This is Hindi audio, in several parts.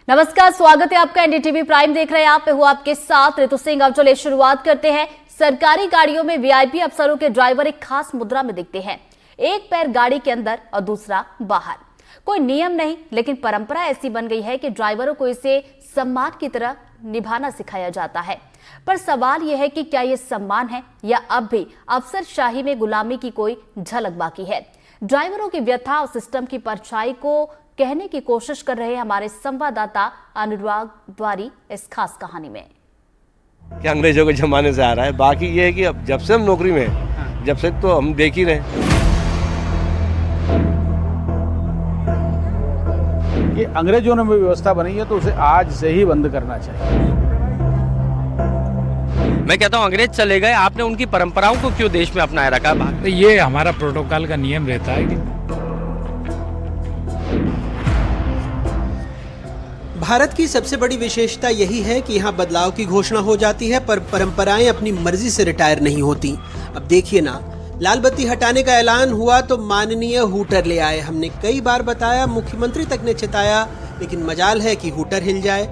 नमस्कार, स्वागत है आपका। एनडीटीवी प्राइम देख रहे हैं आप। हूं आपके साथ ऋतु सिंह। अब चलिए शुरुआत करते हैं। सरकारी गाड़ियों में वीआईपी अफसरों के ड्राइवर एक खास मुद्रा में दिखते हैं, एक पैर गाड़ी के अंदर और दूसरा बाहर। कोई नियम नहीं, लेकिन परंपरा ऐसी बन गई है कि ड्राइवरों को इसे सम्मान की तरह निभाना सिखाया जाता है। पर सवाल यह है कि क्या यह सम्मान है या अब भी अफसरशाही में गुलामी की कोई झलक बाकी है। ड्राइवरों की व्यथा और सिस्टम की परछाई को कहने की कोशिश कर रहे हमारे संवाददाता अनुराग द्वारी इस खास कहानी में। क्या अंग्रेजों के जमाने से आ रहा है। बाकी ये है कि अब जब से हम नौकरी में हैं, जब से तो हम देख ही रहे हैं। ये अंग्रेजों ने व्यवस्था बनाई है तो उसे आज से ही बंद करना चाहिए। मैं कहता हूँ अंग्रेज चले गए, आपने उनकी परंपराओं को क्यों देश में अपनाए रखा? तो ये हमारा प्रोटोकॉल का नियम रहता है कि भारत की सबसे बड़ी विशेषता यही है कि यहाँ बदलाव की घोषणा हो जाती है पर परंपराएं अपनी मर्जी से रिटायर नहीं होती। अब देखिए ना, लाल बत्ती हटाने का ऐलान हुआ तो माननीय हूटर ले आए। हमने कई बार बताया, मुख्यमंत्री तक ने चिताया, लेकिन मजाल है कि हूटर हिल जाए।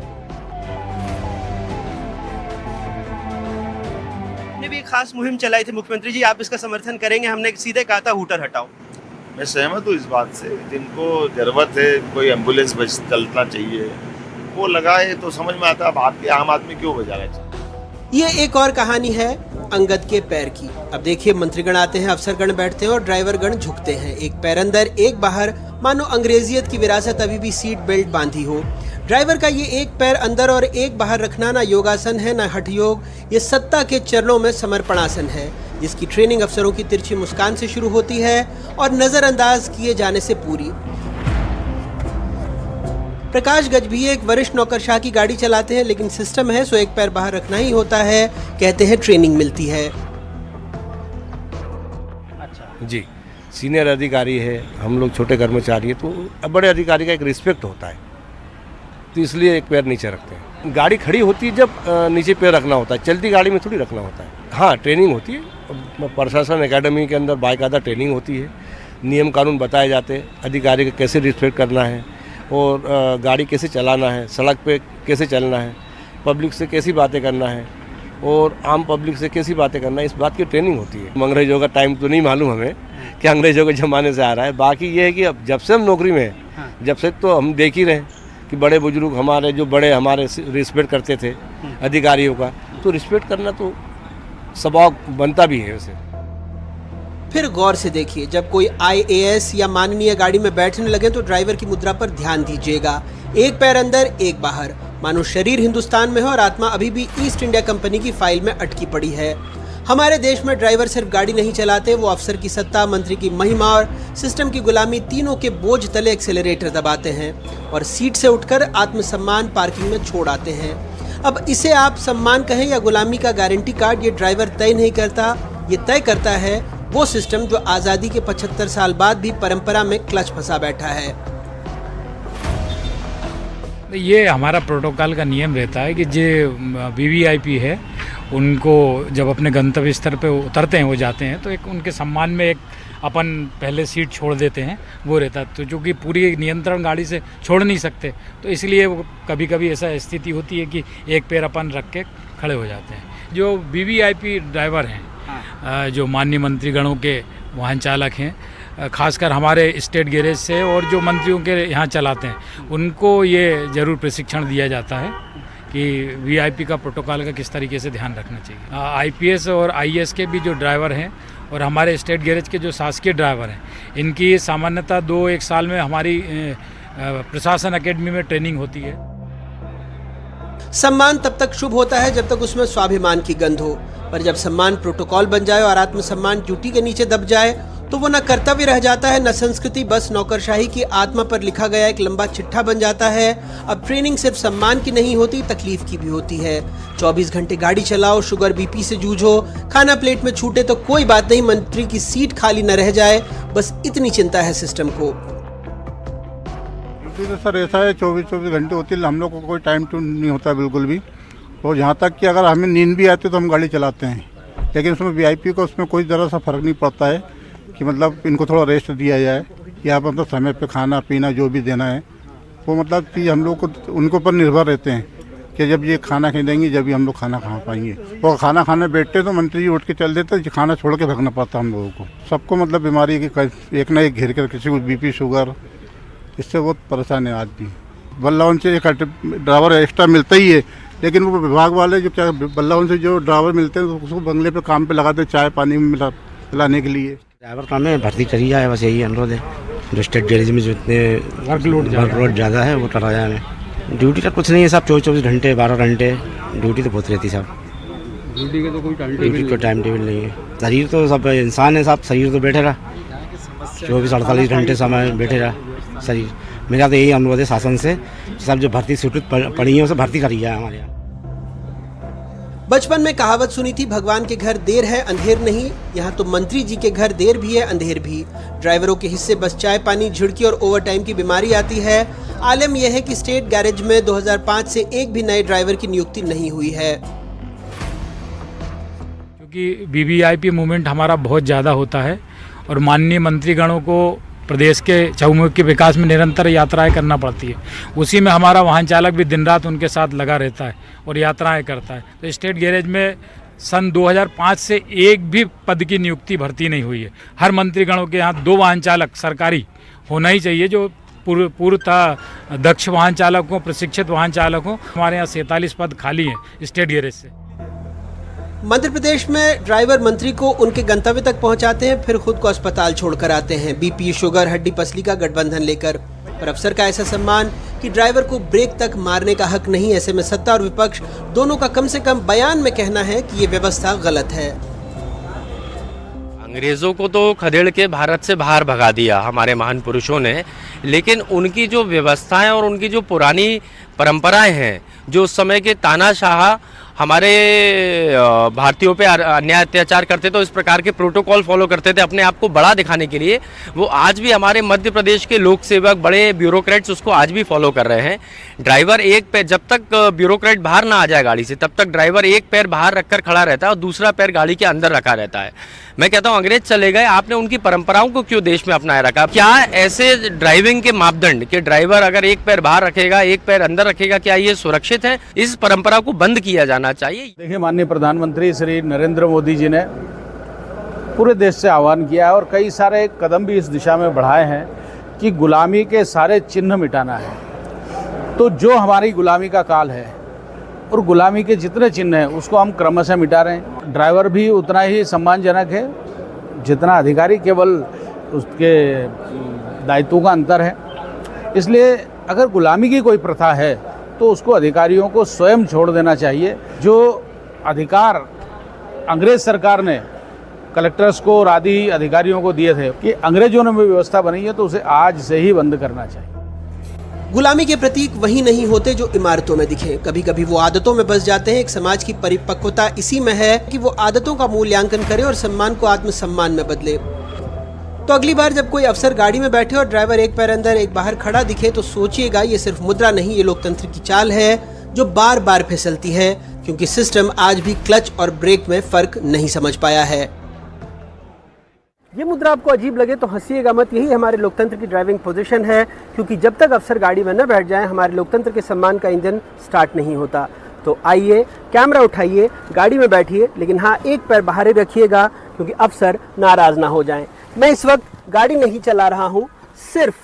हमने भी एक खास मुहिम चलाई थी। मुख्यमंत्री जी, आप इसका समर्थन करेंगे? हमने सीधे कहा था हूटर हटाओ। मैं सहमत हूँ इस बात से। जिनको जरूरत है, कोई एम्बुलेंस बस चलना चाहिए, वो लगाए तो समझ में आता है। आपके आम आदमी क्यों बजा रहे हैं? ये एक और कहानी है अंगद के पैर की। अब देखिए, मंत्रीगण आते हैं, अफसरगण बैठते हैं और ड्राइवरगण झुकते हैं। एक पैर अंदर एक बाहर, मानो अंग्रेजियत की विरासत अभी भी सीट बेल्ट बांधी हो। ड्राइवर का ये एक पैर अंदर और एक बाहर रखना ना योगासन है ना हठ योग, ये सत्ता के चरणों में समर्पणासन है, जिसकी ट्रेनिंग अफसरों की तिरछी मुस्कान से शुरू होती है और नजरअंदाज किए जाने से पूरी। प्रकाश गज भी एक वरिष्ठ नौकरशाह की गाड़ी चलाते हैं, लेकिन सिस्टम है सो एक पैर बाहर रखना ही होता है। कहते हैं ट्रेनिंग मिलती है। अच्छा जी, सीनियर अधिकारी है, हम लोग छोटे कर्मचारी है, तो बड़े अधिकारी का एक रिस्पेक्ट होता है, तो इसलिए एक पैर नीचे रखते हैं। गाड़ी खड़ी होती है जब नीचे पैर रखना होता है, चलती गाड़ी में थोड़ी रखना होता है। हाँ, ट्रेनिंग होती है, प्रशासन एकेडमी के अंदर बाकायदा ट्रेनिंग होती है, नियम कानून बताए जाते हैं, अधिकारी का कैसे रिस्पेक्ट करना है और गाड़ी कैसे चलाना है, सड़क पे कैसे चलना है, पब्लिक से कैसी बातें करना है और आम पब्लिक से कैसी बातें करना है, इस बात की ट्रेनिंग होती है। अंग्रेजों का टाइम तो नहीं मालूम हमें कि अंग्रेजों के ज़माने से आ रहा है। बाकी ये है कि अब जब से हम नौकरी में हैं, जब से तो हम देख ही रहे हैं कि बड़े बुजुर्ग हमारे जो बड़े हमारे रिस्पेक्ट करते थे अधिकारियों का, तो रिस्पेक्ट करना तो स्वभाव बनता भी है उसे। फिर गौर से देखिए, जब कोई आईएएस या माननीय गाड़ी में बैठने लगे तो ड्राइवर की मुद्रा पर ध्यान दीजिएगा। एक पैर अंदर एक बाहर, मानो शरीर हिंदुस्तान में हो और आत्मा अभी भी ईस्ट इंडिया कंपनी की फाइल में अटकी पड़ी है। हमारे देश में ड्राइवर सिर्फ गाड़ी नहीं चलाते, वो अफसर की सत्ता, मंत्री की महिमा और सिस्टम की गुलामी, तीनों के बोझ तले एक्सेलरेटर दबाते हैं और सीट से उठकर आत्मसम्मान पार्किंग में छोड़ आते हैं। अब इसे आप सम्मान कहें या गुलामी का गारंटी कार्ड, ये ड्राइवर तय नहीं करता, ये तय करता है वो सिस्टम जो आजादी के 75 साल बाद भी परंपरा में क्लच फंसा बैठा है। ये हमारा प्रोटोकॉल का नियम रहता है कि जो वीवीआईपी है उनको जब अपने गंतव्य स्तर पे उतरते हैं, वो जाते हैं, तो एक उनके सम्मान में एक अपन पहले सीट छोड़ देते हैं, वो रहता है। तो जो कि पूरी नियंत्रण गाड़ी से छोड़ नहीं सकते, तो इसलिए वो कभी कभी ऐसा स्थिति होती है कि एक पैर अपन रख के खड़े हो जाते हैं। जो वीवीआईपी ड्राइवर हैं, जो माननीय मंत्रीगणों के वाहन चालक हैं, खासकर हमारे स्टेट गैरेज से और जो मंत्रियों के यहाँ चलाते हैं, उनको ये ज़रूर प्रशिक्षण दिया जाता है कि वीआईपी का प्रोटोकॉल का किस तरीके से ध्यान रखना चाहिए। आईपीएस और आईएएस के भी जो ड्राइवर हैं और हमारे स्टेट गैरेज के जो शासकीय ड्राइवर हैं, इनकी सामान्यतः 2-1 साल में हमारी प्रशासन एकेडमी में ट्रेनिंग होती है। सम्मान तब तक शुभ होता है जब तक उसमें स्वाभिमान की गंध हो, पर जब सम्मान प्रोटोकॉल बन जाए और आत्मसम्मान ड्यूटी के नीचे दब जाए तो वो न कर्तव्य रह जाता है न संस्कृति, बस नौकरशाही की आत्मा पर लिखा गया एक लंबा चिट्ठा बन जाता है। अब ट्रेनिंग सिर्फ सम्मान की नहीं होती, तकलीफ की भी होती है। 24 घंटे गाड़ी चलाओ, शुगर बीपी से जूझो, खाना प्लेट में छूटे तो कोई बात नहीं, मंत्री की सीट खाली न रह जाए, बस इतनी चिंता है सिस्टम को। तो सर ऐसा है, 24 घंटे होती है, हम लोग को कोई टाइम टू नहीं होता बिल्कुल भी। और यहाँ तक कि अगर हमें नींद भी आती है तो हम गाड़ी चलाते हैं, लेकिन उसमें वीआईपी को उसमें कोई ज़रा सा फर्क नहीं पड़ता है कि मतलब इनको थोड़ा रेस्ट दिया जाए या मतलब समय पे खाना पीना जो भी देना है वो मतलब कि हम लोग को उनके ऊपर निर्भर रहते हैं कि जब ये खाना खिलाएंगे जब भी हम लोग खाना खा पाएंगे। और खाना खाने बैठते तो मंत्री जी उठ के चल देते, खाना छोड़ के भागना पड़ता हम लोगों को। सबको मतलब बीमारी की एक ना एक घेर कर, किसी को बीपी शुगर, इससे बहुत परेशान है आदमी। बल्लावन से एक ड्राइवर एक्स्ट्रा मिलता ही है, लेकिन वो विभाग वाले जो क्या बल्लावन से जो ड्राइवर मिलते हैं तो उसको बंगले पे काम पे लगाते चाय पानी में पिलाने के लिए। ड्राइवर काम में भर्ती करी जाए, बस यही अनुरोध है। जो स्टेट गैरेज में जो इतने वर्कलोड ज़्यादा है वो कराया हमें। ड्यूटी का कुछ नहीं है साहब, 24 घंटे 12 घंटे ड्यूटी तो बहुत रहती है साहब। ड्यूटी का तो कोई टाइम टेबल नहीं है। शरीर तो सब इंसान है साहब, शरीर तो बैठे रहा 24-48 घंटे समय बैठे रहा शरीर। मेरा तो यही अनुरोध है शासन से, सब जो भर्ती स्वीकृत पड़ी है उसे भर्ती करी जाए हमारे यहाँ। बचपन में कहावत सुनी थी, भगवान के घर देर है अंधेर नहीं। यहाँ तो मंत्री जी के घर देर भी है अंधेर भी। ड्राइवरों के हिस्से बस चाय पानी, झिड़की और ओवरटाइम की बीमारी आती है। आलम यह है कि स्टेट गैरेज में 2005 से एक भी नए ड्राइवर की नियुक्ति नहीं हुई है। क्योंकि वीवीआईपी मूवमेंट हमारा बहुत ज़्यादा होता है और माननीय मंत्रीगणों को प्रदेश के चहुमुखी विकास में निरंतर यात्राएं करना पड़ती है। उसी में हमारा वाहन चालक भी दिन रात उनके साथ लगा रहता है और यात्राएं करता है। तो स्टेट गैरेज में सन 2005 से एक भी पद की नियुक्ति भर्ती नहीं हुई है। हर मंत्रीगणों के यहाँ 2 वाहन चालक सरकारी होना ही चाहिए, जो पूर्णतः दक्ष वाहन चालक हो, प्रशिक्षित वाहन चालक हो। हमारे यहाँ 47 पद खाली हैं स्टेट गैरेज से। मध्य प्रदेश में ड्राइवर मंत्री को उनके गंतव्य तक पहुंचाते हैं, फिर खुद को अस्पताल छोड़कर आते हैं, बीपी शुगर हड्डी पसली का गठबंधन लेकर। पर अफसर का ऐसा सम्मान कि ड्राइवर को ब्रेक तक मारने का हक नहीं। ऐसे में सत्ता और विपक्ष दोनों का कम से कम बयान में कहना है कि ये व्यवस्था गलत है। अंग्रेजों को तो खदेड़ के भारत से बाहर भगा दिया हमारे महान पुरुषों ने, लेकिन उनकी जो व्यवस्थाएं और उनकी जो पुरानी परंपराएं हैं, जो उस समय के तानाशाह हमारे भारतीयों पे अन्याय अत्याचार करते थे, तो इस प्रकार के प्रोटोकॉल फॉलो करते थे अपने आप को बड़ा दिखाने के लिए, वो आज भी हमारे मध्य प्रदेश के लोक सेवक, बड़े ब्यूरोक्रेट्स उसको आज भी फॉलो कर रहे हैं। ड्राइवर एक पैर, जब तक ब्यूरोक्रेट बाहर ना आ जाए गाड़ी से, तब तक ड्राइवर एक पैर बाहर रखकर खड़ा रहता है और दूसरा पैर गाड़ी के अंदर रखा रहता है। मैं कहता हूँ अंग्रेज चले गए, आपने उनकी परंपराओं को क्यों देश में अपनाए रखा? क्या ऐसे ड्राइविंग के मापदंड कि ड्राइवर अगर एक पैर बाहर रखेगा एक पैर अंदर रखेगा, क्या ये सुरक्षित है? इस परंपरा को बंद किया जाना चाहिए। देखिए, माननीय प्रधानमंत्री श्री नरेंद्र मोदी जी ने पूरे देश से आह्वान किया है और कई सारे कदम भी इस दिशा में बढ़ाए हैं कि गुलामी के सारे चिन्ह मिटाना है। तो जो हमारी गुलामी का काल है और गुलामी के जितने चिन्ह हैं उसको हम क्रमशः मिटा रहे हैं। ड्राइवर भी उतना ही सम्मानजनक है जितना अधिकारी, केवल उसके दायित्वों का अंतर है। इसलिए अगर गुलामी की कोई प्रथा है तो उसको अधिकारियों को स्वयं छोड़ देना चाहिए। जो अधिकार अंग्रेज सरकार ने कलेक्टर्स को और आदि अधिकारियों को दिए थे कि अंग्रेजों ने भी व्यवस्था बनाई है, तो उसे आज से ही बंद करना चाहिए। गुलामी के प्रतीक वही नहीं होते जो इमारतों में दिखे, कभी कभी वो आदतों में बस जाते हैं। एक समाज की परिपक्वता इसी में है कि वो आदतों का मूल्यांकन करे और सम्मान को आत्मसम्मान में बदले। तो अगली बार जब कोई अफसर गाड़ी में बैठे और ड्राइवर एक पैर अंदर एक बाहर खड़ा दिखे तो सोचिएगा ये सिर्फ मुद्रा नहीं, ये लोकतंत्र की चाल है जो बार बार फिसलती है, क्योंकि सिस्टम आज भी क्लच और ब्रेक में फर्क नहीं समझ पाया है। ये मुद्रा आपको अजीब लगे तो हंसिएगा मत, यही हमारे लोकतंत्र की ड्राइविंग पोजीशन है, क्योंकि जब तक अफसर गाड़ी में न बैठ जाएं हमारे लोकतंत्र के सम्मान का इंजन स्टार्ट नहीं होता। तो आइए, कैमरा उठाइए, गाड़ी में बैठिए, लेकिन हाँ एक पैर बाहर ही रखिएगा क्योंकि अफसर नाराज ना हो जाएं। मैं इस वक्त गाड़ी नहीं चला रहा हूँ, सिर्फ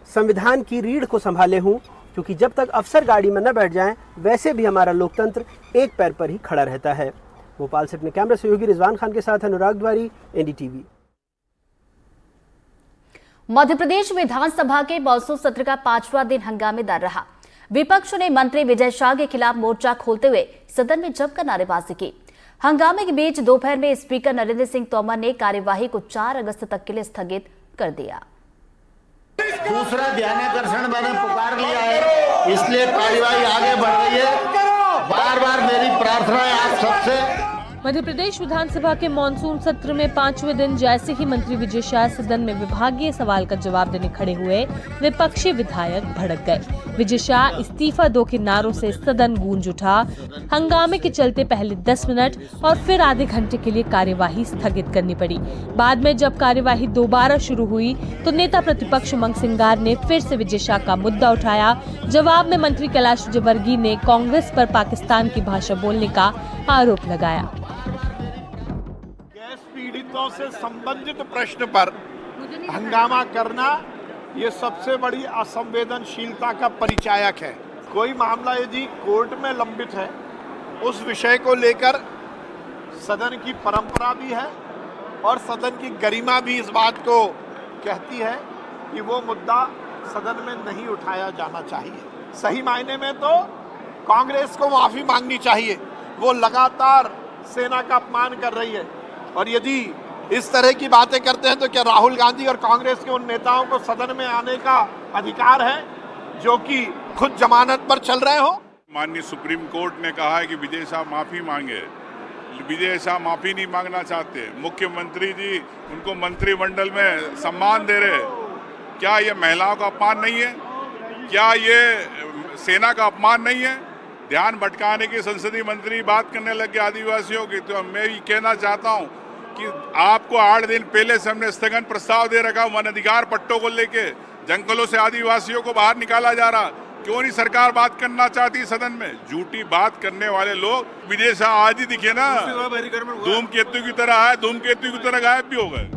संविधान की रीढ़ को संभाले हूँ, क्योंकि जब तक अफसर गाड़ी में न बैठ जाएं वैसे भी हमारा लोकतंत्र एक पैर पर ही खड़ा रहता है। भोपाल से अपने कैमरा सहयोगी रिजवान खान के साथ अनुराग द्वारी, एनडीटीवी। मध्य प्रदेश विधानसभा के मॉनसून सत्र का 5वां दिन हंगामेदार रहा। विपक्ष ने मंत्री विजय शाह के खिलाफ मोर्चा खोलते हुए सदन में जमकर नारेबाजी की। हंगामे के बीच दोपहर में स्पीकर नरेंद्र सिंह तोमर ने कार्यवाही को 4 अगस्त तक के लिए स्थगित कर दिया। दूसरा ध्यानाकर्षण मैंने पुकार लिया है, इसलिए कार्यवाही आगे बढ़ रही है। बार बार मेरी प्रार्थना है आप सबसे मध्य प्रदेश विधानसभा के मानसून सत्र में 5वें दिन जैसे ही मंत्री विजय शाह सदन में विभागीय सवाल का जवाब देने खड़े हुए, विपक्षी विधायक भड़क गए। विजय शाह इस्तीफा दो के नारों से सदन गूंज उठा। हंगामे के चलते पहले 10 मिनट और फिर आधे घंटे के लिए कार्यवाही स्थगित करनी पड़ी। बाद में जब कार्यवाही दोबारा शुरू हुई तो नेता प्रतिपक्ष उमंग सिंगार ने फिर से विजय शाह का मुद्दा उठाया। जवाब में मंत्री कैलाश विजयवर्गीय ने कांग्रेस पर पाकिस्तान की भाषा बोलने का आरोप लगाया। गैस पीड़ितों से संबंधित प्रश्न पर हंगामा करना ये सबसे बड़ी असंवेदनशीलता का परिचायक है। कोई मामला यदि कोर्ट में लंबित है, उस विषय को लेकर सदन की परंपरा भी है और सदन की गरिमा भी इस बात को कहती है कि वो मुद्दा सदन में नहीं उठाया जाना चाहिए। सही मायने में तो कांग्रेस को माफी मांगनी चाहिए। वो लगातार सेना का अपमान कर रही है और यदि इस तरह की बातें करते हैं तो क्या राहुल गांधी और कांग्रेस के उन नेताओं को सदन में आने का अधिकार है जो कि खुद जमानत पर चल रहे हो? माननीय सुप्रीम कोर्ट ने कहा है कि विजय शाह माफी मांगे। विजय शाह माफी नहीं मांगना चाहते। मुख्यमंत्री जी उनको मंत्रिमंडल में सम्मान दे रहे। क्या ये महिलाओं का अपमान नहीं है? क्या ये सेना का अपमान नहीं है? ध्यान भटकाने की संसदीय मंत्री बात करने लगे आदिवासियों की। तो मैं ये कहना चाहता हूँ कि आपको 8 दिन पहले से हमने स्थगन प्रस्ताव दे रखा। वन अधिकार पट्टों को लेके जंगलों से आदिवासियों को बाहर निकाला जा रहा। क्यों नहीं सरकार बात करना चाहती सदन में? झूठी बात करने वाले लोग विजय शाह आज ही दिखे ना, धूमकेतु की तरह आए, धूमकेतु की तरह गायब भी हो गए।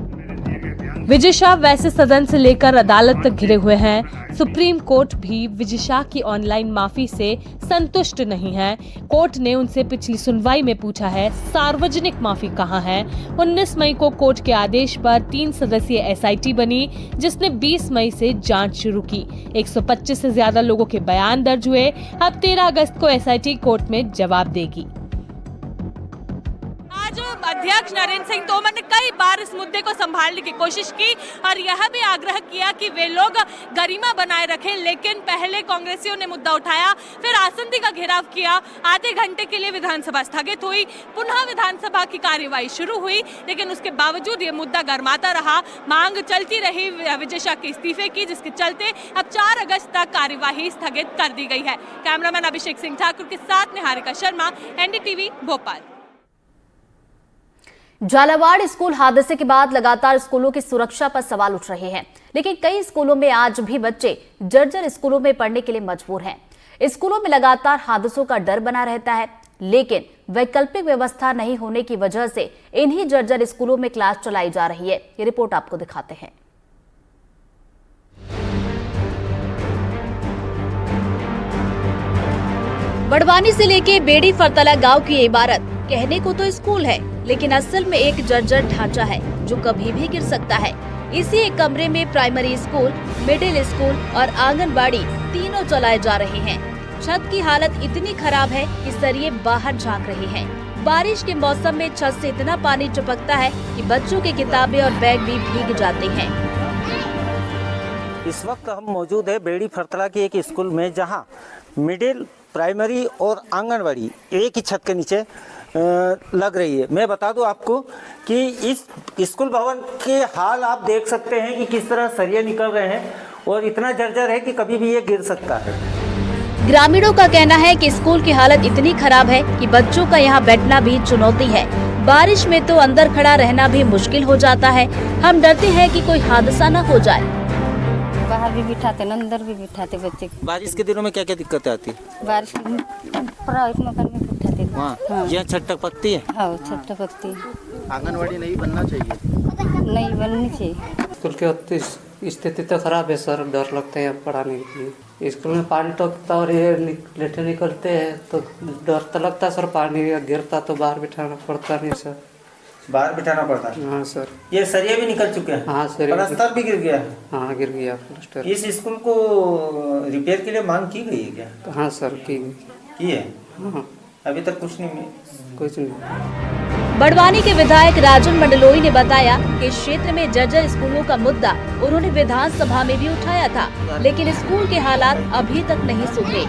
विजय शाह वैसे सदन से लेकर अदालत तक घिरे हुए हैं। सुप्रीम कोर्ट भी विजय शाह की ऑनलाइन माफी से संतुष्ट नहीं है। कोर्ट ने उनसे पिछली सुनवाई में पूछा है सार्वजनिक माफी कहां है। 19 मई को कोर्ट के आदेश पर 3 सदस्यीय एसआईटी बनी जिसने 20 मई से जांच शुरू की। 125 से ज्यादा लोगों के बयान दर्ज हुए। अब 13 अगस्त को एसआईटी कोर्ट में जवाब देगी। अध्यक्ष नरेंद्र सिंह तोमर ने कई बार इस मुद्दे को संभालने की कोशिश की और यह भी आग्रह किया कि वे लोग गरिमा बनाए रखें, लेकिन पहले कांग्रेसियों ने मुद्दा उठाया, फिर आसंदी का घेराव किया। आधे घंटे के लिए विधानसभा स्थगित हुई, पुनः विधानसभा की कार्यवाही शुरू हुई, लेकिन उसके बावजूद ये मुद्दा गरमाता रहा। मांग चलती रही विजय शाह के इस्तीफे की, जिसके चलते अब 4 अगस्त तक कार्यवाही स्थगित कर दी गई है। कैमरामैन अभिषेक सिंह ठाकुर के साथ निहारिका शर्मा, एनडीटीवी भोपाल। झालावाड़ स्कूल हादसे के बाद लगातार स्कूलों की सुरक्षा पर सवाल उठ रहे हैं, लेकिन कई स्कूलों में आज भी बच्चे जर्जर स्कूलों में पढ़ने के लिए मजबूर हैं। स्कूलों में लगातार हादसों का डर बना रहता है, लेकिन वैकल्पिक व्यवस्था नहीं होने की वजह से इन्हीं जर्जर स्कूलों में क्लास चलाई जा रही है। ये रिपोर्ट आपको दिखाते हैं। बड़वानी से लेके बेड़ी फरतला गांव की इमारत कहने को तो स्कूल है, लेकिन असल में एक जर्जर ढांचा है जो कभी भी गिर सकता है। इसी एक कमरे में प्राइमरी स्कूल, मिडिल स्कूल और आंगनबाड़ी तीनों चलाए जा रहे हैं। छत की हालत इतनी खराब है कि सरिये बाहर झांक रहे हैं। बारिश के मौसम में छत से इतना पानी टपकता है कि बच्चों की किताबें और बैग भी भीग जाते हैं। इस वक्त हम मौजूद है बेड़ी फरतला की एक स्कूल में, जहां मिडिल, प्राइमरी और आंगनबाड़ी एक ही छत के नीचे लग रही है। मैं बता दूं आपको कि इस स्कूल भवन के हाल आप देख सकते हैं कि किस तरह सरिये निकल रहे हैं और इतना जर्जर है कि कभी भी ये गिर सकता है। ग्रामीणों का कहना है कि स्कूल की हालत इतनी खराब है कि बच्चों का यहाँ बैठना भी चुनौती है। बारिश में तो अंदर खड़ा रहना भी मुश्किल हो जाता है। हम डरते हैं कि कोई हादसा न हो जाए। बाहर भी बिठाते हैं, अंदर भी बिठाते बच्चे। बारिश के दिनों में क्या क्या दिक्कतें आती है? बारिश प्राइवेट मकान में बिठाते हैं। हाँ। यह छत टपकती है? हाँ, छत टपकती है। आंगनबाड़ी नहीं बनना चाहिए? नहीं बननी चाहिए। स्कूल की स्थिति तो खराब है सर, डर लगता है पढ़ाने के लिए। स्कूल में पानी टपकता और ये लेटे निकलते हैं तो डर तो लगता है सर, पानी गिरता तो बाहर बिठाना पड़ता नहीं सर। बाहर बिठाना पड़ता है? हाँ सर। ये सरिया भी निकल चुके हैं? हाँ सर। प्लास्टर भी गिर गया है? हाँ गिर गया प्लास्टर। इस स्कूल को रिपेयर के लिए मांग की गई है क्या? हाँ सर की है। हाँ। अभी तक कुछ नहीं। बड़वानी के विधायक राजन मंडलोई ने बताया कि क्षेत्र में जर्जर स्कूलों का मुद्दा उन्होंने विधानसभा में भी उठाया था, लेकिन स्कूल के हालात अभी तक नहीं सुधरे।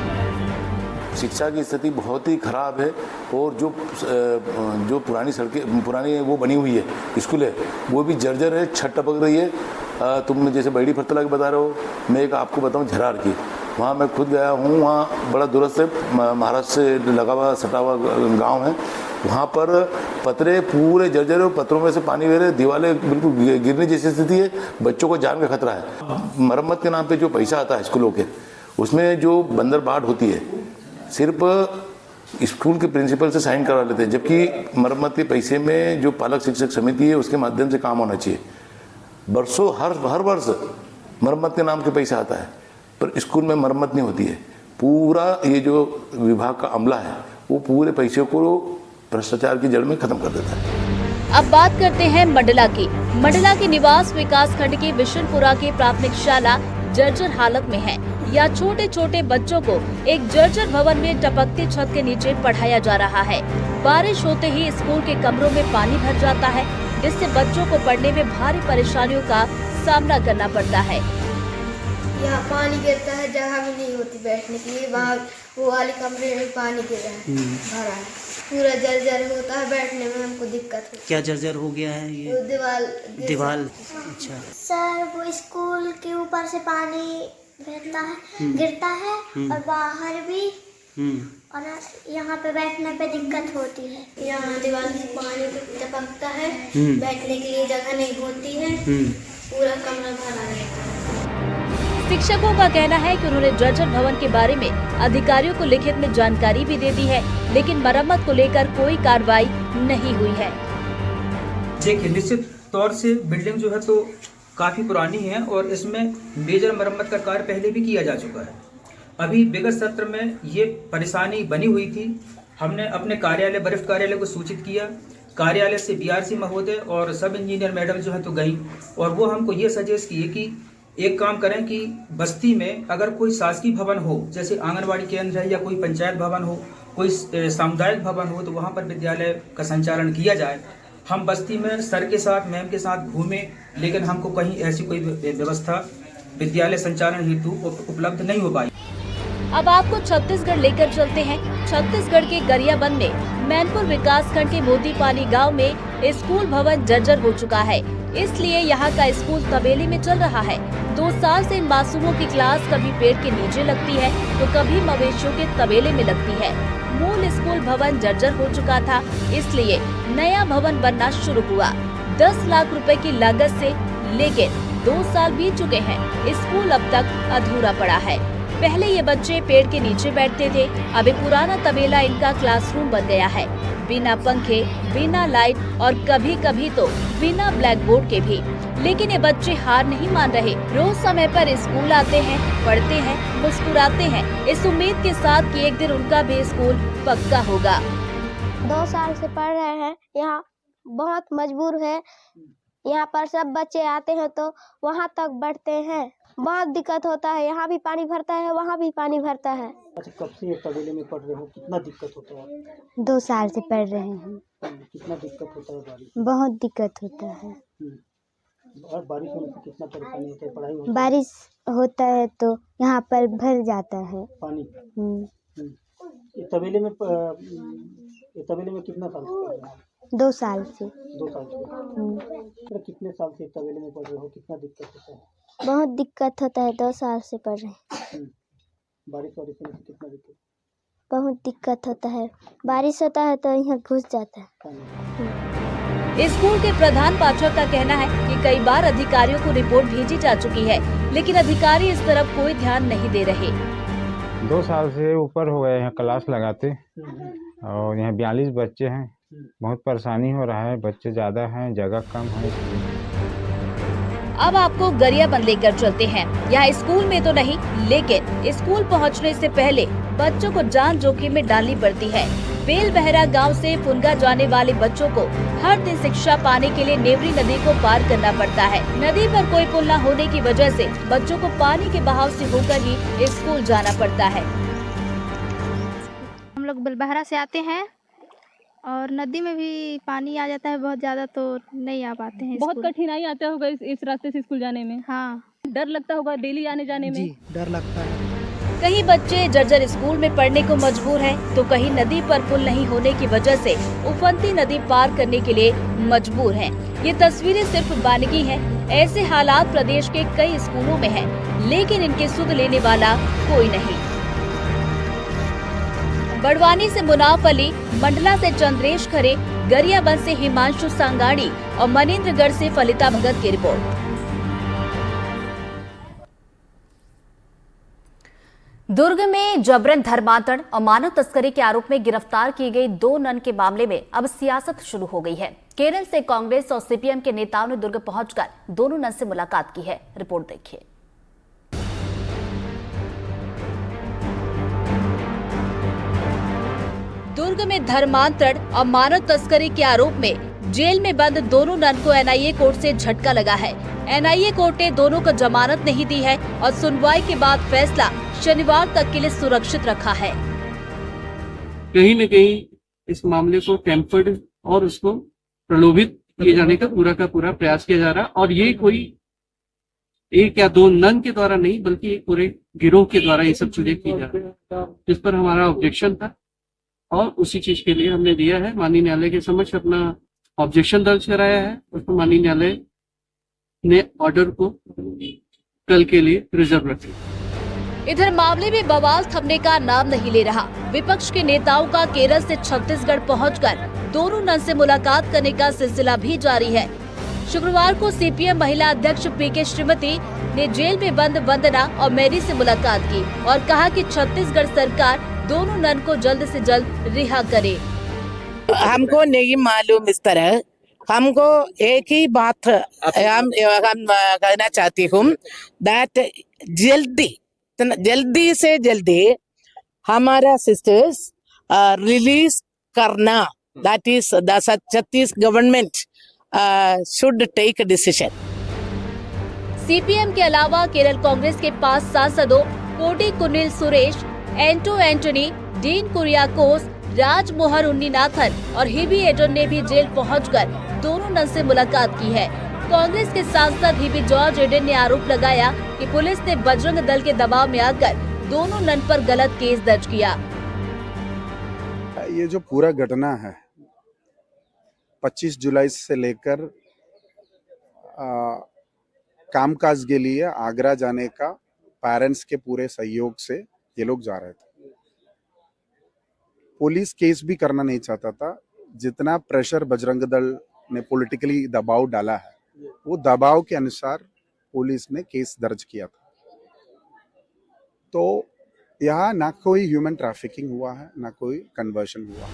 शिक्षा की स्थिति बहुत ही ख़राब है और जो पुरानी सड़कें पुरानी वो बनी हुई है स्कूल है वो भी जर्जर है, छत टपक रही है। तुमने जैसे बैडी फरतला की बता रहे हो, मैं एक आपको बताऊं झरार की, वहाँ मैं खुद गया हूँ, वहाँ बड़ा दूरस्थ है, महाराष्ट्र से लगा हुआ सटा हुआ गाँव है। वहाँ पर पतरे पूरे जर्जर और पत्थरों में से पानी बह रहे, दीवारें बिल्कुल गिरने जैसी स्थिति है, बच्चों को जान का खतरा है। मरम्मत के नाम पे जो पैसा आता है स्कूलों के, उसमें जो बंदरबाट होती है सिर्फ स्कूल के प्रिंसिपल से साइन करवा लेते हैं, जबकि मरम्मत के पैसे में जो पालक शिक्षक समिति है उसके माध्यम से काम होना चाहिए। बरसों हर वर्ष मरम्मत के नाम के पैसा आता है पर स्कूल में मरम्मत नहीं होती है। पूरा ये जो विभाग का अमला है वो पूरे पैसे को भ्रष्टाचार की जड़ में खत्म कर देता है। अब बात करते हैं मंडला की। मंडला के निवास विकास खंड की बिशनपुरा की प्राथमिक शाला जर्जर हालत में है। यहाँ छोटे छोटे बच्चों को एक जर्जर भवन में टपकती छत के नीचे पढ़ाया जा रहा है। बारिश होते ही स्कूल के कमरों में पानी भर जाता है, जिससे बच्चों को पढ़ने में भारी परेशानियों का सामना करना पड़ता है। यहाँ पानी गिरता है, जगह भी नहीं होती बैठने के लिए। वहाँ वो वाले कमरे में पानी गिर रहा है, भरा है, पूरा जर्जर होता है, बैठने में हमको दिक्कत होती है। क्या जर्जर हो गया है ये? वो दीवार। अच्छा सर, वो स्कूल के ऊपर से पानी बहता है, गिरता है और बाहर भी, और यहाँ पे बैठने पे दिक्कत होती है। यहाँ दीवार से पानी टपकता है, बैठने के लिए जगह नहीं होती है, पूरा कमरा भरा रहता है। शिक्षकों का कहना है कि उन्होंने जर्जर भवन के बारे में अधिकारियों को लिखित में जानकारी भी दे दी है, लेकिन मरम्मत को लेकर कोई कार्रवाई नहीं हुई है। देखिए, निश्चित तौर से बिल्डिंग जो है तो काफ़ी पुरानी है और इसमें मेजर मरम्मत का कार्य पहले भी किया जा चुका है। अभी विगत सत्र में ये परेशानी बनी हुई थी। हमने अपने कार्यालय, वरिष्ठ कार्यालय को सूचित किया। कार्यालय से बीआरसी महोदय और सब इंजीनियर मैडम जो है तो गई और वो हमको ये सजेस्ट किए कि एक काम करें कि बस्ती में अगर कोई शासकीय भवन हो, जैसे आंगनवाड़ी केंद्र है या कोई पंचायत भवन हो, कोई सामुदायिक भवन हो, तो वहाँ पर विद्यालय का संचालन किया जाए। हम बस्ती में सर के साथ, मैम के साथ घूमे, लेकिन हमको कहीं ऐसी कोई व्यवस्था विद्यालय संचालन हेतु उपलब्ध नहीं हो पाई। अब आपको छत्तीसगढ़ लेकर चलते हैं। छत्तीसगढ़ के गरियाबंद में मैनपुर विकास खंड के मोतीपाली गांव में स्कूल भवन जर्जर हो चुका है, इसलिए यहाँ का स्कूल तबेले में चल रहा है। 2 साल से इन मासूमों की क्लास कभी पेड़ के नीचे लगती है तो कभी मवेशियों के तबेले में लगती है। मूल स्कूल भवन जर्जर हो चुका था, इसलिए नया भवन बनना शुरू हुआ 10 लाख रुपए की लागत से, लेकिन 2 साल बीत चुके हैं, स्कूल अब तक अधूरा पड़ा है। पहले ये बच्चे पेड़ के नीचे बैठते थे, अभी पुराना तबेला इनका क्लासरूम बन गया है, बिना पंखे, बिना लाइट और कभी कभी तो बिना ब्लैक बोर्ड के भी। लेकिन ये बच्चे हार नहीं मान रहे, रोज समय पर स्कूल आते हैं, पढ़ते हैं, मुस्कुराते हैं, इस उम्मीद के साथ कि एक दिन उनका भी स्कूल पक्का होगा। 2 साल से पढ़ रहे हैं, यहाँ बहुत मजबूर है। यहाँ पर सब बच्चे आते हैं तो वहाँ तक बढ़ते हैं, बहुत दिक्कत होता है। यहाँ भी पानी भरता है, वहाँ भी पानी भरता है। अच्छा, कब से ये तबेले में पढ़ रहे हो? कितना दिक्कत होता है? 2 साल से पढ़ रहे हैं। कितना दिक्कत होता है? बहुत दिक्कत होता है। और बारिश होने से कितना परेशानी होता है? पढ़ाई होती है? बारिश होता है तो यहाँ पर भर जाता है पानी। ये तबेले में कितना साल से पढ़ रहे हो? 2 साल से। 2 साल से। तो कितने साल से तबेले में पढ़ रहे हो? कितना दिक्कत होता है? बहुत दिक्कत होता है, 2 साल से पढ़ रहे हैं। बारिश होने से कितना दिक्कत? बहुत दिक्कत होता है, बारिश होता है तो यहाँ घुस जाता है। स्कूल के प्रधान पाठक का कहना है कि कई बार अधिकारियों को रिपोर्ट भेजी जा चुकी है, लेकिन अधिकारी इस तरफ कोई ध्यान नहीं दे रहे। 2 साल से ऊपर हो गए हैं क्लास लगाते, और यहाँ 42 बच्चे हैं। बहुत परेशानी हो रहा है, बच्चे ज़्यादा हैं, जगह कम है। अब आपको गरियाबंद लेकर चलते हैं। यहाँ स्कूल में तो नहीं, लेकिन स्कूल पहुँचने से पहले बच्चों को जान जोखिम में डालनी पड़ती है। बेलबहरा गांव से फुनगा जाने वाले बच्चों को हर दिन शिक्षा पाने के लिए नेवरी नदी को पार करना पड़ता है। नदी पर कोई पुल न होने की वजह से बच्चों को पानी के बहाव से होकर ही स्कूल जाना पड़ता है। हम लोग बेलबहरा से आते हैं और नदी में भी पानी आ जाता है बहुत ज़्यादा, तो नहीं आ पाते हैं। बहुत कठिनाई आता होगा इस रास्ते से स्कूल जाने में। हाँ, डर लगता होगा डेली आने जाने में? जी, डर लगता है। कहीं बच्चे जर्जर स्कूल में पढ़ने को मजबूर हैं, तो कहीं नदी पर पुल नहीं होने की वजह से उफनती नदी पार करने के लिए मजबूर हैं। ये तस्वीरें सिर्फ बानगी हैं। ऐसे हालात प्रदेश के कई स्कूलों में हैं, लेकिन इनके सुध लेने वाला कोई नहीं। बड़वानी से मुनाफ अली, मंडला से चंद्रेश खरे, गरियाबंद से हिमांशु सांगाड़ी और मनेंद्रगढ़ से फलिता भगत की रिपोर्ट। दुर्ग में जबरन धर्मांतरण और मानव तस्करी के आरोप में गिरफ्तार की गई 2 नन के मामले में अब सियासत शुरू हो गई है। केरल से कांग्रेस और सीपीएम के नेताओं ने दुर्ग पहुंचकर दोनों नन से मुलाकात की है। रिपोर्ट देखिए। दुर्ग में धर्मांतरण और मानव तस्करी के आरोप में जेल में बंद दोनों नन को एनआईए कोर्ट से झटका लगा है। एनआईए कोर्ट ने दोनों को जमानत नहीं दी है और सुनवाई के बाद फैसला शनिवार तक के लिए सुरक्षित रखा है। कहीं न कहीं इस मामले को टेम्पर्ड और उसको प्रलोभित किए जाने का पूरा प्रयास किया जा रहा है, और ये कोई 1 या 2 नन के द्वारा नहीं, बल्कि एक पूरे गिरोह के द्वारा ये सब चीजें की जा रही है, जिस पर हमारा ऑब्जेक्शन था और उसी चीज के लिए हमने दिया है। माननीय न्यायालय के समक्ष अपना ऑब्जेक्शन दर्ज कराया है। उसको माननीय न्यायालय ने ऑर्डर को कल के लिए रिजर्व रखा। इधर मामले में बवाल थमने का नाम नहीं ले रहा। विपक्ष के नेताओं का केरल से छत्तीसगढ़ पहुंचकर दोनों नन से मुलाकात करने का सिलसिला भी जारी है। शुक्रवार को सीपीएम महिला अध्यक्ष पीके श्रीमती ने जेल में बंद वंदना और मैरी से मुलाकात की और कहा कि छत्तीसगढ़ सरकार दोनों नन को जल्द से जल्द रिहा करे। हमको नहीं मालूम इस तरह, हमको एक ही बात हम कहना चाहती हूँ, दैट जल्दी से जल्दी हमारा सिस्टर्स रिलीज करना, that is the Chhattisgarh government should take decision. CPM के अलावा केरल कांग्रेस के 5 सांसदों कोडी कुनिल सुरेश, एंटो एंटनी, डीन कुरियाकोस, राजमोहन उन्नीनाथन और हिबी एडन ने भी जेल पहुंचकर दोनों नन से मुलाकात की है। कांग्रेस के सांसद हिबी जॉर्ज एडन ने आरोप लगाया कि पुलिस ने बजरंग दल के दबाव में आकर दोनों नन पर गलत केस दर्ज किया। ये जो पूरा घटना है 25 जुलाई से लेकर कामकाज के लिए आगरा जाने का पेरेंट्स के पूरे सहयोग से ये लोग जा रहे थे। पुलिस केस भी करना नहीं चाहता था। जितना प्रेशर बजरंग दल ने पॉलिटिकली दबाव डाला है, वो दबाव के अनुसार पुलिस ने केस दर्ज किया था। तो यहाँ ना कोई ह्यूमन ट्रैफिकिंग हुआ है, ना कोई कन्वर्शन हुआ।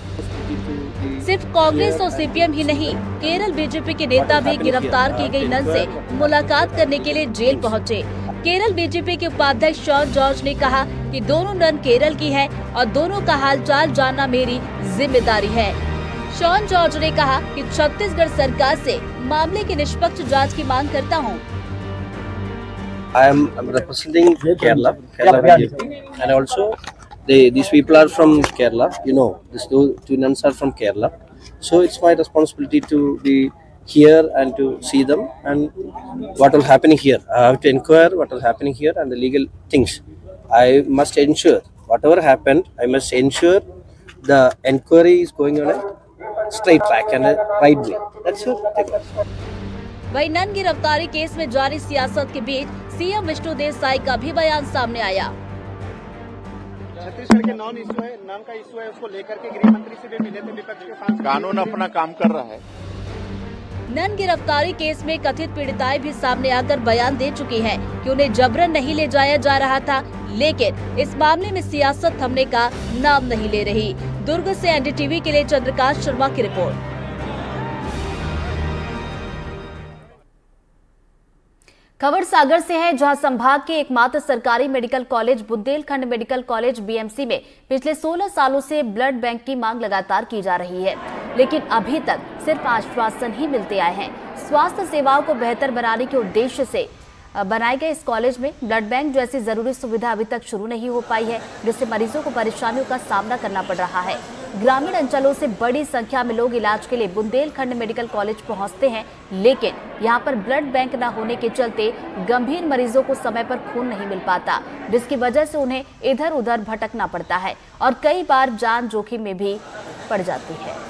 सिर्फ कांग्रेस और सीपीएम ही नहीं, केरल बीजेपी के नेता भी गिरफ्तार की गई नन से मुलाकात करने के लिए जेल पहुंचे। केरल बीजेपी के उपाध्यक्ष शॉन जॉर्ज ने कहा कि दोनों नन केरल की है और दोनों का हालचाल जानना मेरी जिम्मेदारी है। शॉन जॉर्ज ने कहा कि छत्तीसगढ़ सरकार से मामले की निष्पक्ष जांच की मांग करता हूं। I'm representing Kerala BJP, and also these people are from Kerala. You know, these two nuns are from Kerala, so it's my responsibility to be here and to see them and what will happen here. I have to inquire what will happen here and the legal things. I must ensure whatever happened. I must ensure the inquiry is going on a straight track and a right way. That's it. वही नन गिरफ्तारी केस में जारी सियासत के बीच सीएम विष्णुदेव साई का भी बयान सामने आया। छत्तीसगढ़ के नॉन का इशू है, उसको लेकर के गृह मंत्री से भी मिले थे विपक्ष के साथ। कानून अपना काम कर रहा है। नन गिरफ्तारी केस में कथित पीड़िताएं भी सामने आकर बयान दे चुकी हैं कि उन्हें जबरन नहीं ले जाया जा रहा था, लेकिन इस मामले में सियासत थमने का नाम नहीं ले रही। दुर्ग से एनडीटीवी के लिए चंद्रकांत शर्मा की रिपोर्ट। खबर सागर से है, जहां संभाग के एकमात्र सरकारी medical college Bundelkhand medical college BMC में पिछले 16 सालों से ब्लड बैंक की मांग लगातार की जा रही है, लेकिन अभी तक सिर्फ आश्वासन ही मिलते आए हैं। स्वास्थ्य सेवाओं को बेहतर बनाने के उद्देश्य से बनाए गए इस कॉलेज में ब्लड बैंक जैसी जरूरी सुविधा अभी तक शुरू नहीं हो पाई है, जिससे मरीजों को परेशानियों का सामना करना पड़ रहा है। ग्रामीण अंचलों से बड़ी संख्या में लोग इलाज के लिए बुंदेलखंड मेडिकल कॉलेज पहुंचते हैं, लेकिन यहां पर ब्लड बैंक न होने के चलते गंभीर मरीजों को समय पर खून नहीं मिल पाता, जिसकी वजह से उन्हें इधर उधर भटकना पड़ता है और कई बार जान जोखिम में भी पड़ जाती है।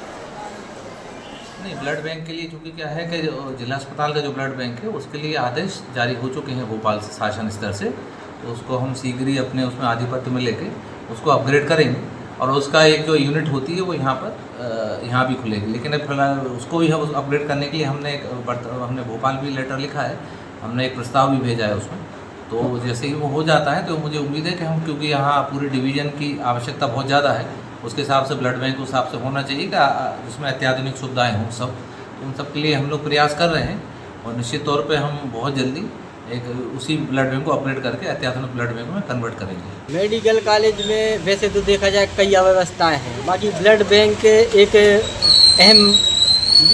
नहीं, ब्लड बैंक के लिए चूँकि क्या है कि जिला अस्पताल का जो ब्लड बैंक है उसके लिए आदेश जारी हो चुके हैं भोपाल शासन स्तर से, तो उसको हम शीघ्र ही अपने उसमें आधिपत्य में लेके उसको अपग्रेड करेंगे और उसका एक जो यूनिट होती है वो यहाँ भी खुलेगी। लेकिन फिलहाल उसको भी हम अपग्रेड करने के लिए हमने भोपाल भी लेटर लिखा है, हमने एक प्रस्ताव भी भेजा है उसमें। तो जैसे ही वो हो जाता है तो मुझे उम्मीद है कि हम, क्योंकि यहाँ पूरे डिवीज़न की आवश्यकता बहुत ज़्यादा है, उसके हिसाब से ब्लड बैंक उस हिसाब से होना चाहिए कि जिसमें अत्याधुनिक सुविधाएं हों सब, उन सब के लिए हम लोग प्रयास कर रहे हैं और निश्चित तौर पे हम बहुत जल्दी एक उसी ब्लड बैंक को अपग्रेड करके अत्याधुनिक ब्लड बैंक में कन्वर्ट करेंगे। मेडिकल कॉलेज में वैसे तो देखा जाए कई अव्यवस्थाएं हैं, बाकी ब्लड बैंक एक अहम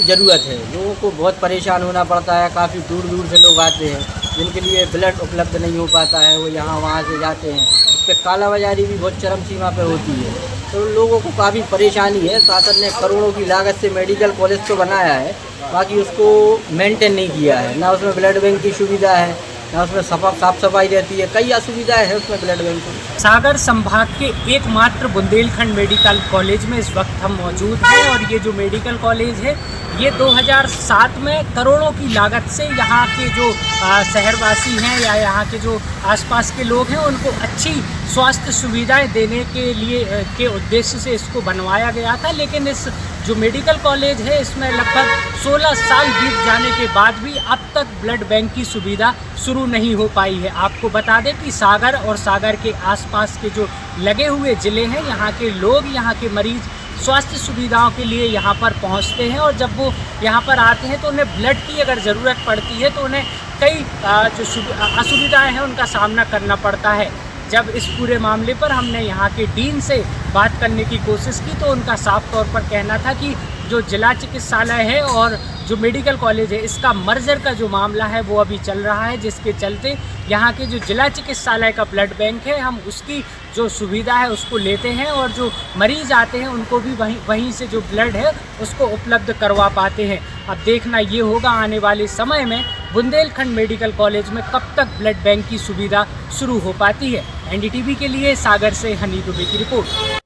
ज़रूरत है। लोगों को बहुत परेशान होना पड़ता है, काफ़ी दूर दूर से लोग आते हैं जिनके लिए ब्लड उपलब्ध नहीं हो पाता है, वो यहाँ वहाँ से जाते हैं। उस पर कालाबाजारी भी बहुत चरम सीमा पर होती है, तो लोगों को काफ़ी परेशानी है। शासन ने करोड़ों की लागत से मेडिकल कॉलेज तो बनाया है, बाकी उसको मेंटेन नहीं किया है। ना उसमें ब्लड बैंक की सुविधा है, ना उसमें साफ सफाई रहती है, कई असुविधाएं हैं उसमें ब्लड बैंक में। सागर संभाग के एकमात्र बुंदेलखंड मेडिकल कॉलेज में इस वक्त हम मौजूद हैं और ये जो मेडिकल कॉलेज है ये 2007 में करोड़ों की लागत से यहाँ के जो शहरवासी हैं या यहाँ के जो आसपास के लोग हैं उनको अच्छी स्वास्थ्य सुविधाएं देने के लिए के उद्देश्य से इसको बनवाया गया था। लेकिन इस जो मेडिकल कॉलेज है इसमें लगभग 16 साल बीत जाने के बाद भी अब तक ब्लड बैंक की सुविधा शुरू नहीं हो पाई है। आपको बता दें कि सागर और सागर के आसपास के जो लगे हुए ज़िले हैं, यहाँ के लोग, यहाँ के मरीज स्वास्थ्य सुविधाओं के लिए यहाँ पर पहुँचते हैं और जब वो यहाँ पर आते हैं तो उन्हें ब्लड की अगर ज़रूरत पड़ती है तो उन्हें कई जो असुविधाएं हैं उनका सामना करना पड़ता है। जब इस पूरे मामले पर हमने यहाँ के डीन से बात करने की कोशिश की तो उनका साफ तौर पर कहना था कि जो जिला चिकित्सालय है और जो मेडिकल कॉलेज है इसका मर्जर का जो मामला है वो अभी चल रहा है, जिसके चलते यहाँ के जो जिला चिकित्सालय का ब्लड बैंक है हम उसकी जो सुविधा है उसको लेते हैं और जो मरीज आते हैं उनको भी वहीं से जो ब्लड है उसको उपलब्ध करवा पाते हैं। अब देखना ये होगा आने वाले समय में बुंदेलखंड मेडिकल कॉलेज में कब तक ब्लड बैंक की सुविधा शुरू हो पाती है। एनडीटीवी के लिए सागर से हनी दुबे की रिपोर्ट।